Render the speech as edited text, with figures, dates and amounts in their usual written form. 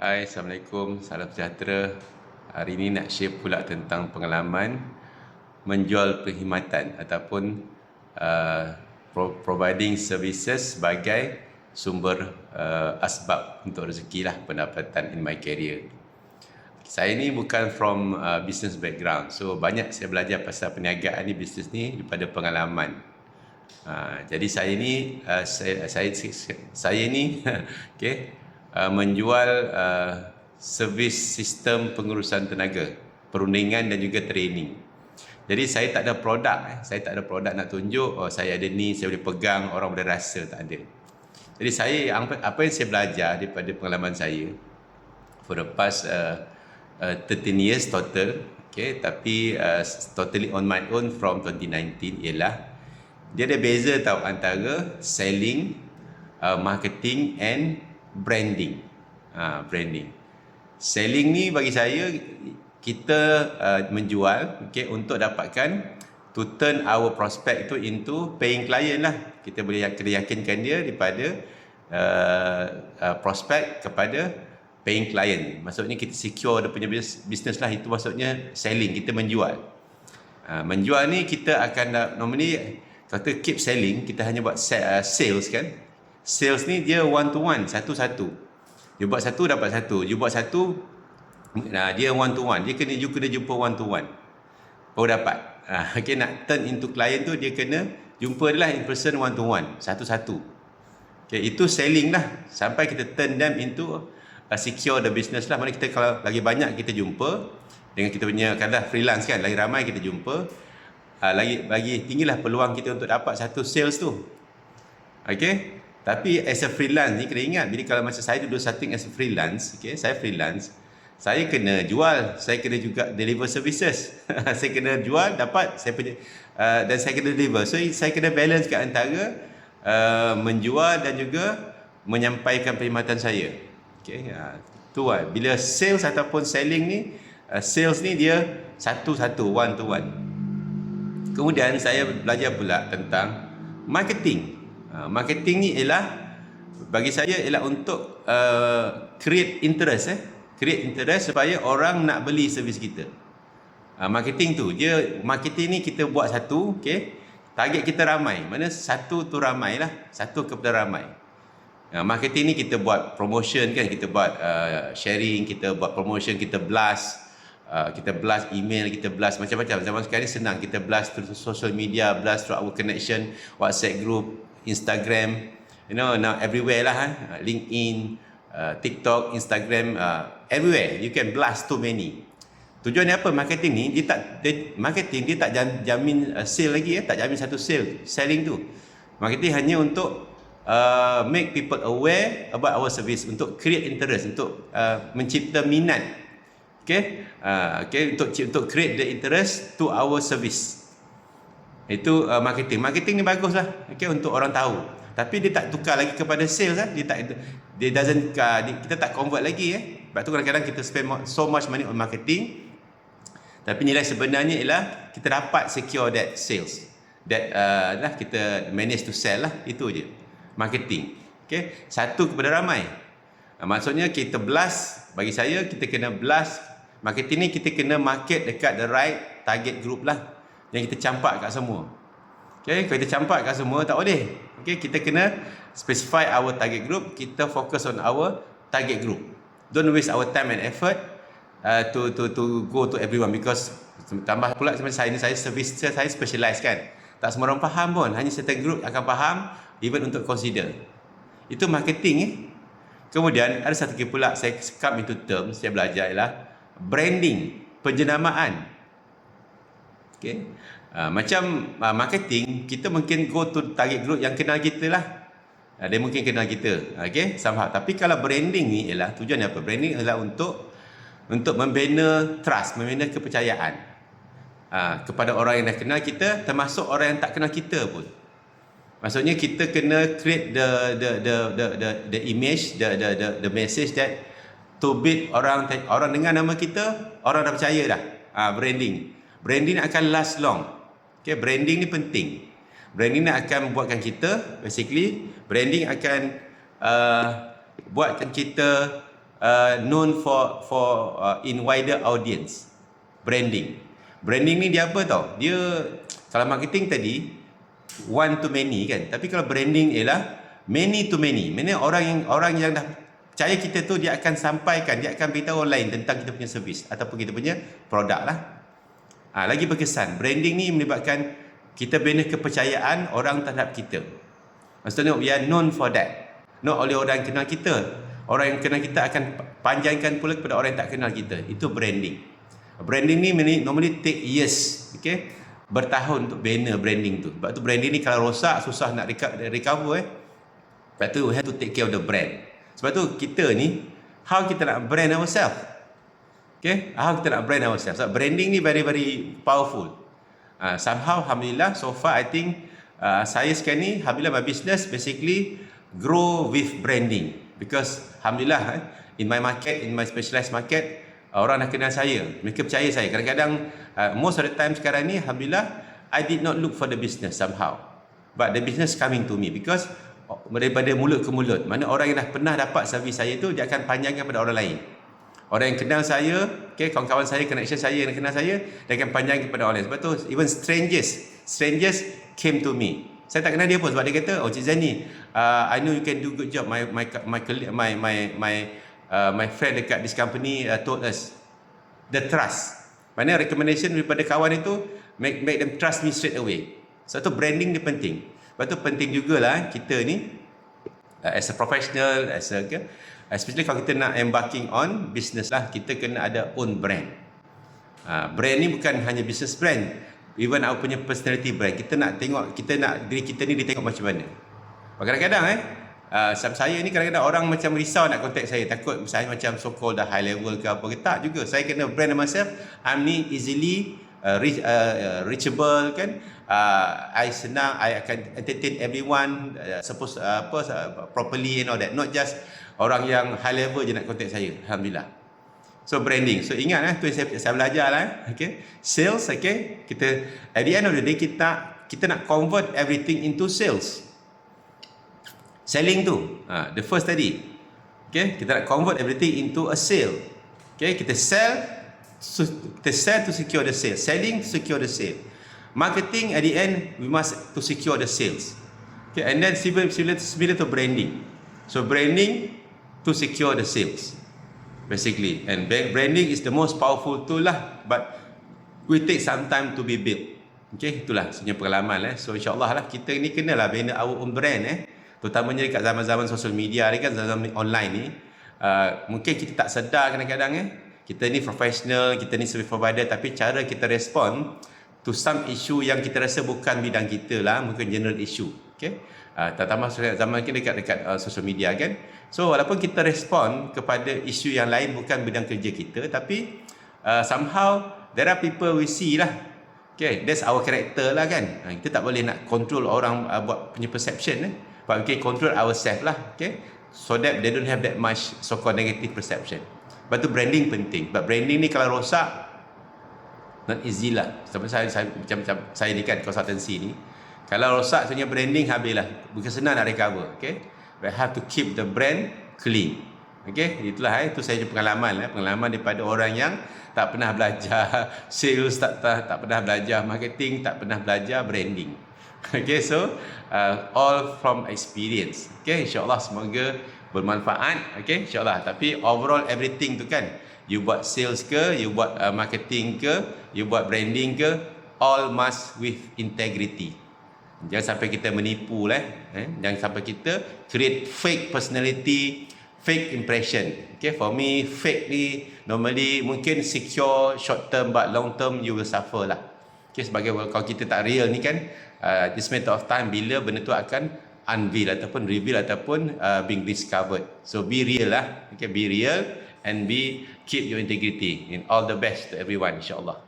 Hai, Assalamualaikum, salam sejahtera. Hari ini nak share pula tentang pengalaman menjual perkhidmatan ataupun providing services sebagai sumber asbab untuk rezeki lah, pendapatan in my career. Saya ni bukan from business background, so banyak saya belajar pasal perniagaan ni, bisnes ni daripada pengalaman. Jadi saya ni saya ni okay, menjual servis sistem pengurusan tenaga, perundingan dan juga training. Jadi saya tak ada produk, saya tak ada produk nak tunjuk, oh saya ada ni, saya boleh pegang, orang boleh rasa, tak ada. Jadi saya apa yang saya belajar daripada pengalaman saya for the past 13 years total, okay, tapi totally on my own from 2019 ialah dia ada beza tau antara selling, marketing and branding. Branding. Selling ni bagi saya kita menjual, okay, untuk dapatkan to turn our prospect itu into paying client lah. Kita boleh yakinkan dia daripada prospect kepada paying client. Maksudnya kita secure dia punya business lah. Itu maksudnya selling, kita menjual. Menjual ni kita akan normally kata keep selling, kita hanya buat sales kan. Sales ni dia one to one, satu-satu. You buat satu, dapat satu. You buat satu, dia one to one. You kena jumpa one to one, baru dapat. Okay, nak turn into client tu, dia kena jumpa dia lah in person one to one, satu-satu. Okay, itu selling lah. Sampai kita turn them into secure the business lah. Mana kita kalau lagi banyak kita jumpa, dengan kita punya katalah freelance kan, lagi ramai kita jumpa, lagi tinggilah peluang kita untuk dapat satu sales tu. Okay, tapi as a freelance ni kena ingat, bila kalau macam saya dulu starting as a freelance, okay, saya freelance, saya kena jual, saya kena juga deliver services. Saya kena jual, dapat, saya punya dan saya kena deliver. So saya kena balance ke antara menjual dan juga menyampaikan perkhidmatan saya. Okay, tu lah. Bila sales ataupun selling ni, sales ni dia satu-satu, one to one. Kemudian saya belajar pula tentang marketing. Marketing ni ialah, bagi saya ialah untuk create interest, create interest supaya orang nak beli servis kita. Marketing tu, marketing ni kita buat satu, okay, target kita ramai. Mana satu tu ramai lah, satu kepada ramai. Marketing ni kita buat promotion kan, kita buat sharing, kita buat promotion, kita blast. Kita blast email, kita blast macam-macam. Zaman sekarang ni senang, kita blast through social media, blast through our connection, WhatsApp group, Instagram, now everywhere lah, LinkedIn, TikTok, Instagram, everywhere you can blast too many. Tujuannya apa marketing ni? Marketing dia tak jamin sale lagi, tak jamin satu sale, selling tu. Marketing hanya untuk make people aware about our service, untuk create interest, untuk mencipta minat. Okay, untuk create the interest to our service. Itu marketing. Marketing ni bagus lah, okay, untuk orang tahu. Tapi dia tak tukar lagi kepada sales lah. Kita tak convert lagi. Sebab tu kadang-kadang kita spend so much money on marketing, tapi nilai sebenarnya ialah kita dapat secure that sales, that kita manage to sell lah. Itu je marketing. Okay, satu kepada ramai. Maksudnya kita blast, bagi saya kita kena blast. Marketing ni kita kena market dekat the right target group lah, yang kita campak kat semua. Okay, kalau kita campak kat semua tak boleh. Okay, kita kena specify our target group, kita focus on our target group. Don't waste our time and effort to go to everyone, because tambah pula macam saya ni, saya service saya specialize kan. Tak semua orang faham pun, hanya certain group akan faham, even untuk consider. Itu marketing. Kemudian ada satu lagi pula saya come into term, saya belajar ialah branding, penjenamaan. Okay, macam marketing, kita mungkin go to target group yang kenal kita lah. Dia mungkin kenal kita, okay, somehow. Tapi kalau branding ni ialah tujuannya apa? Branding adalah untuk membina trust, membina kepercayaan kepada orang yang dah kenal kita, termasuk orang yang tak kenal kita pun. Maksudnya kita kena create the image, the message that to build orang dengar nama kita, orang dah percaya dah. Branding akan last long. Okay, branding ni penting. Branding ni akan buatkan kita, basically branding akan buatkan kita known for in wider audience. Branding ni dia apa tau? Dia kalau marketing tadi one to many kan, tapi kalau branding ialah many to many. Mana orang yang dah percaya kita tu, dia akan sampaikan, dia akan beritahu orang lain tentang kita punya servis ataupun kita punya produk lah. Lagi berkesan. Branding ni melibatkan kita bina kepercayaan orang terhadap kita. Maksudnya we are known for that. Not oleh orang yang kenal kita. Orang yang kenal kita akan panjangkan pula kepada orang yang tak kenal kita. Itu branding. Branding ni normally take years, okay? Bertahun untuk bina branding tu. Sebab tu branding ni kalau rosak, susah nak recover. Sebab tu we have to take care of the brand. Sebab tu kita ni, how kita nak brand ourselves? Okay? How kita nak brand ourselves? Sebab branding ni very very powerful. Somehow, alhamdulillah, so far I think saya sekarang ni, alhamdulillah, my business basically grow with branding. Because alhamdulillah, in my market, in my specialized market, orang dah kenal saya, mereka percaya saya. Kadang-kadang most of the time sekarang ni, alhamdulillah, I did not look for the business somehow, but the business coming to me because daripada mulut ke mulut. Mana orang yang dah pernah dapat servis saya tu, dia akan panjangkan pada orang lain. Orang yang kenal saya, okay, kawan-kawan saya, connection saya yang kenal saya, dia akan panjangkan kepada orang lain. Sebab tu even strangers came to me. Saya tak kenal dia pun sebab dia kata, oh Cik Zani, I know you can do good job. My friend dekat this company told us the trust. Mana recommendation daripada kawan itu make them trust me straight away. Sebab tu branding dia penting. Sebab tu penting jugalah kita ni as a professional, especially kalau kita nak embarking on business lah, kita kena ada own brand. Brand ni bukan hanya business brand, even our punya personality brand. Kita nak tengok, kita nak diri kita ni ditengok macam mana. Kadang-kadang saya ni kadang-kadang orang macam risau nak contact saya, takut saya macam so called dah high level ke apa ke. Tak juga, saya kena brand myself. I'm ni easily reachable kan. I senang, I akan entertain everyone, properly and all that. Not just orang yang high level je nak contact saya. Alhamdulillah. So branding. So ingat tu yang saya belajar lah. Okay. Sales, okay. Kita at the end of the day kita nak convert everything into sales. Selling tu, the first tadi. Okay, kita nak convert everything into a sale. Okay, kita sell to secure the sale. Selling to secure the sale. Marketing at the end, we must to secure the sales. Okay, and then similar to branding. So branding to secure the sales, basically. And branding is the most powerful tool lah, but we take some time to be built. Okay, itulah sebenarnya pengalaman. So insyaAllah lah, kita ni kenalah bina our own brand. Terutamanya dekat zaman-zaman social media ni kan, zaman online ni. Mungkin kita tak sedar kadang-kadang kita ni professional, kita ni service provider, tapi cara kita respon to some issue yang kita rasa bukan bidang kita lah, mungkin general issue. Okay? Terutama zaman ni dekat social media kan. So walaupun kita respon kepada isu yang lain bukan bidang kerja kita, tapi somehow there are people we see lah. Okay, that's our character lah kan. Kita tak boleh nak control orang buat punya perception but we can control ourselves lah, okay, so that they don't have that much so-called negative perception. Lepas tu branding penting. But branding ni kalau rosak, not easy lah. Sebab macam saya ni kan consultancy ni, kalau rosak sebenarnya branding habis lah, bukan senang nak recover. Okay, we have to keep the brand clean. Okay, itulah itu saya punya pengalaman daripada orang yang tak pernah belajar sales, tak pernah belajar marketing, tak pernah belajar branding. Okay, so all from experience. Okay, insyaAllah semoga bermanfaat. Okay, insyaAllah. Tapi overall everything tu kan, you buat sales ke, you buat marketing ke, you buat branding ke, all must with integrity. Jangan sampai kita menipu lah. Jangan sampai kita create fake personality, fake impression. Okay, for me fake ni normally mungkin secure short term, but long term you will suffer lah. Okay, sebagai kalau kita tak real ni kan, this matter of time bila benda tu akan unveil ataupun reveal ataupun being discovered. So be real lah. Okay, be real and keep your integrity. And all the best to everyone, insyaAllah.